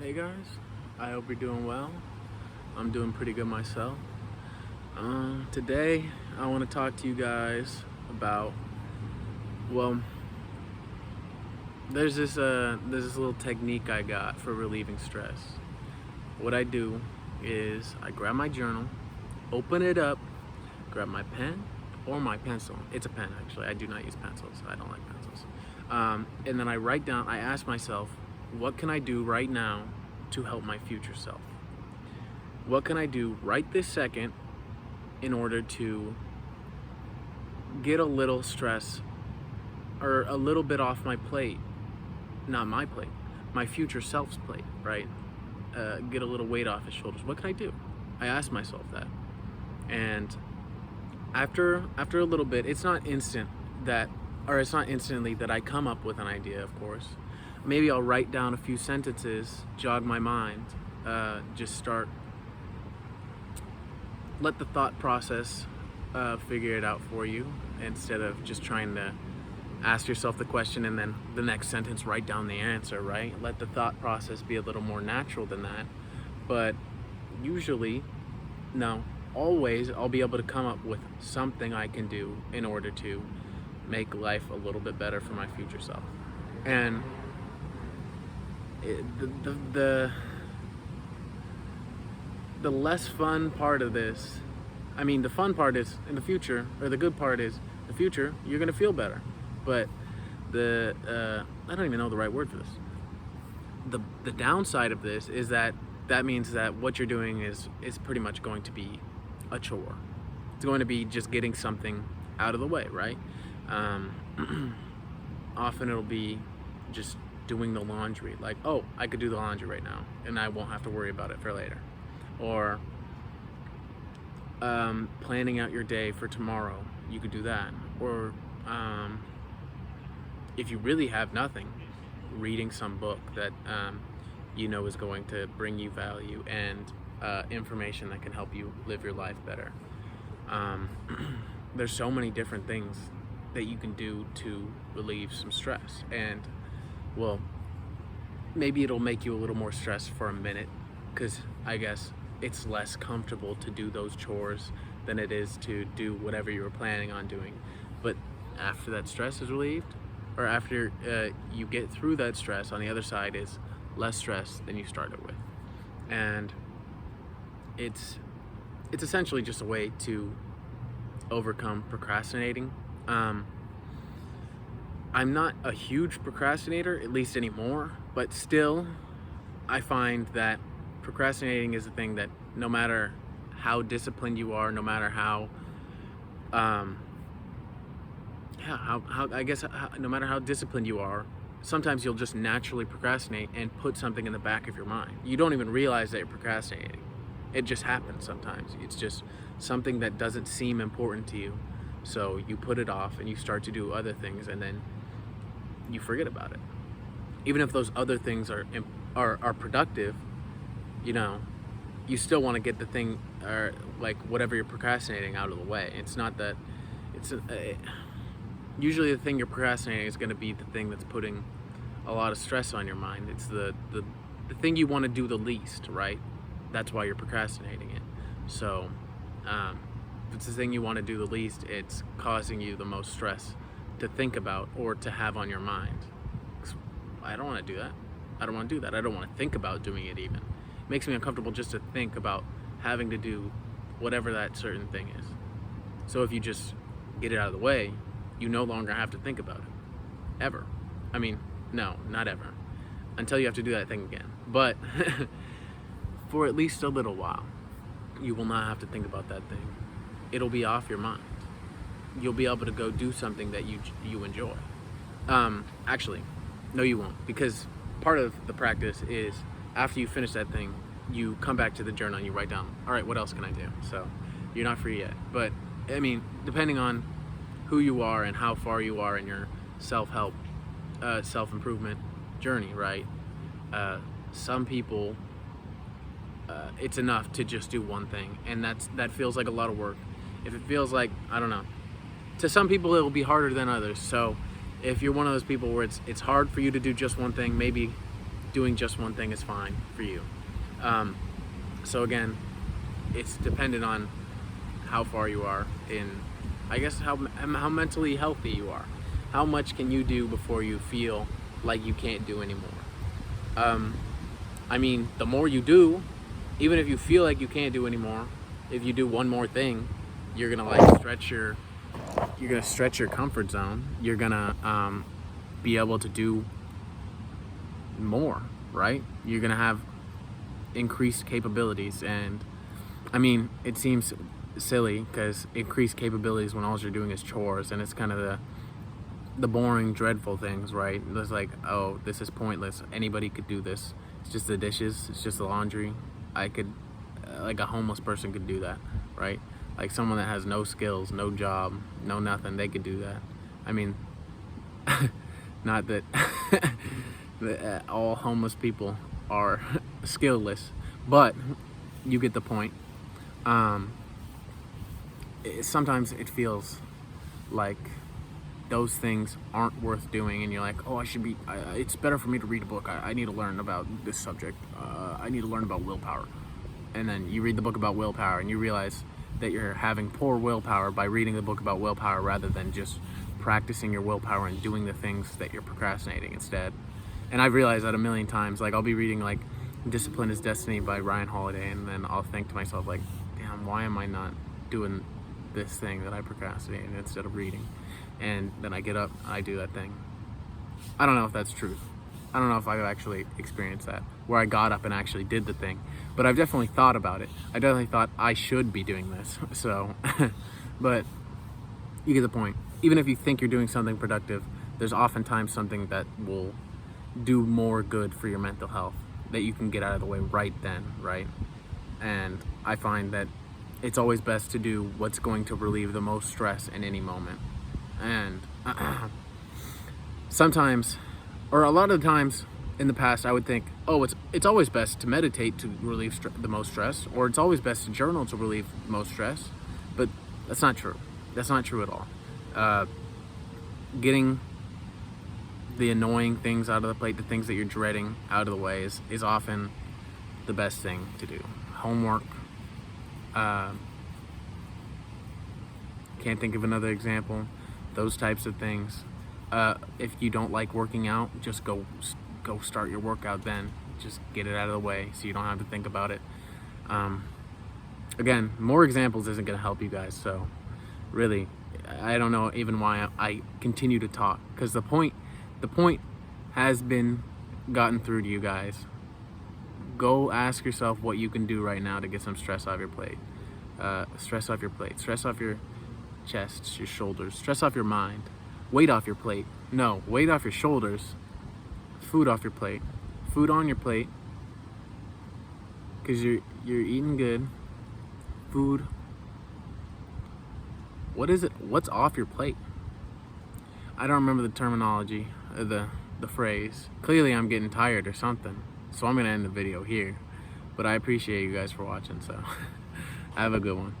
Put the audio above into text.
Hey guys, I hope you're doing well. I'm doing pretty good myself. Today I want to talk to you guys about, well, there's this little technique I got for relieving stress. What I do is I grab my journal, open it up, grab my pen or my pencil. It's a pen actually. I do not use pencils. I don't like pencils. And then I write down. I ask myself, what can I do right now to help my future self? What can I do right this second in order to get a little stress or a little bit off my plate? Not my plate, my future self's plate, right? Get a little weight off his shoulders. What can I do? I ask myself that. And after a little bit, it's not instantly that I come up with an idea, of course. Maybe I'll write down a few sentences, jog my mind, let the thought process figure it out for you, instead of just trying to ask yourself the question and then the next sentence write down the answer, right? Let the thought process be a little more natural than that. But usually, no, always I'll be able to come up with something I can do in order to make life a little bit better for my future self. And the less fun part of this, I mean, the fun part is in the future, or the good part is the future, you're gonna feel better. But I don't even know the right word for this. The downside of this is that means that what you're doing is pretty much going to be a chore. It's going to be just getting something out of the way, right? Often it'll be just doing the laundry. Like, oh, I could do the laundry right now, and I won't have to worry about it for later. Or planning out your day for tomorrow, you could do that. Or if you really have nothing, reading some book that you know is going to bring you value and information that can help you live your life better. There's so many different things that you can do to relieve some stress, and well, maybe it'll make you a little more stressed for a minute, because I guess it's less comfortable to do those chores than it is to do whatever you were planning on doing. But after that stress is relieved, or after you get through that stress, on the other side is less stress than you started with. And it's essentially just a way to overcome procrastinating. I'm not a huge procrastinator, at least anymore, but still I find that procrastinating is a thing that no matter how disciplined you are, no matter no matter how disciplined you are, sometimes you'll just naturally procrastinate and put something in the back of your mind. You don't even realize that you're procrastinating. It just happens sometimes. It's just something that doesn't seem important to you. So you put it off and you start to do other things, and then you forget about it. Even if those other things are productive, you know, you still want to get the thing, or like whatever you're procrastinating, out of the way. It's not that usually the thing you're procrastinating is going to be the thing that's putting a lot of stress on your mind. It's the thing you want to do the least, right? That's why you're procrastinating it. So if it's the thing you want to do the least, it's causing you the most stress to think about or to have on your mind. I don't want to do that. I don't want to do that. I don't want to think about doing it even. It makes me uncomfortable just to think about having to do whatever that certain thing is. So if you just get it out of the way, you no longer have to think about it. Ever. I mean, no, not ever. Until you have to do that thing again. But for at least a little while, you will not have to think about that thing. It'll be off your mind. You'll be able to go do something that you enjoy. Actually, no, you won't, because part of the practice is after you finish that thing, you come back to the journal and you write down, all right, what else can I do? So you're not free yet. But I mean, depending on who you are and how far you are in your self-help, self-improvement journey, right? Some people, it's enough to just do one thing, and that feels like a lot of work. If it feels like, I don't know, to some people it will be harder than others. So if you're one of those people where it's hard for you to do just one thing, maybe doing just one thing is fine for you. So again, it's dependent on how far you are in, I guess, how mentally healthy you are. How much can you do before you feel like you can't do anymore? I mean, the more you do, even if you feel like you can't do anymore, if you do one more thing, you're gonna like stretch your comfort zone. You're gonna be able to do more, right? You're gonna have increased capabilities. And I mean, it seems silly because increased capabilities when all you're doing is chores, and it's kind of the boring, dreadful things, right? It's like, oh, this is pointless. Anybody could do this. It's just the dishes. It's just the laundry. I could, like a homeless person could do that, right? Like someone that has no skills, no job, no nothing, they could do that. I mean, not that all homeless people are skillless, but you get the point. Sometimes it feels like those things aren't worth doing, and you're like, oh, it's better for me to read a book. I need to learn about this subject. I need to learn about willpower. And then you read the book about willpower and you realize that you're having poor willpower by reading the book about willpower rather than just practicing your willpower and doing the things that you're procrastinating instead. And I've realized that a million times. Like, I'll be reading like Discipline is Destiny by Ryan Holiday, and then I'll think to myself like, damn, why am I not doing this thing that I procrastinated instead of reading? And then I get up, I do that thing. I don't know if that's true. I don't know if I've actually experienced that, where I got up and actually did the thing. But I've definitely thought about it. I definitely thought I should be doing this. So, but you get the point. Even if you think you're doing something productive, there's oftentimes something that will do more good for your mental health that you can get out of the way right then, right? And I find that it's always best to do what's going to relieve the most stress in any moment. And sometimes, or a lot of the times in the past, I would think, oh, it's always best to meditate to relieve the most stress, or it's always best to journal to relieve the most stress. But that's not true. That's not true at all. Getting the annoying things out of the plate, the things that you're dreading out of the way is often the best thing to do. Homework. Can't think of another example. Those types of things. If you don't like working out, just go start your workout then. Just get it out of the way so you don't have to think about it. Again, more examples isn't going to help you guys, so really, I don't know even why I continue to talk, because the point has been gotten through to you guys. Go ask yourself what you can do right now to get some stress off your plate. Stress off your plate. Stress off your chest, your shoulders. Stress off your mind. Weight off your plate. No, weight off your shoulders. Food off your plate. Food on your plate, because you're eating good. Food. What is it? What's off your plate? I don't remember the terminology, the phrase. Clearly I'm getting tired or something, so I'm gonna end the video here. But I appreciate you guys for watching, so have a good one.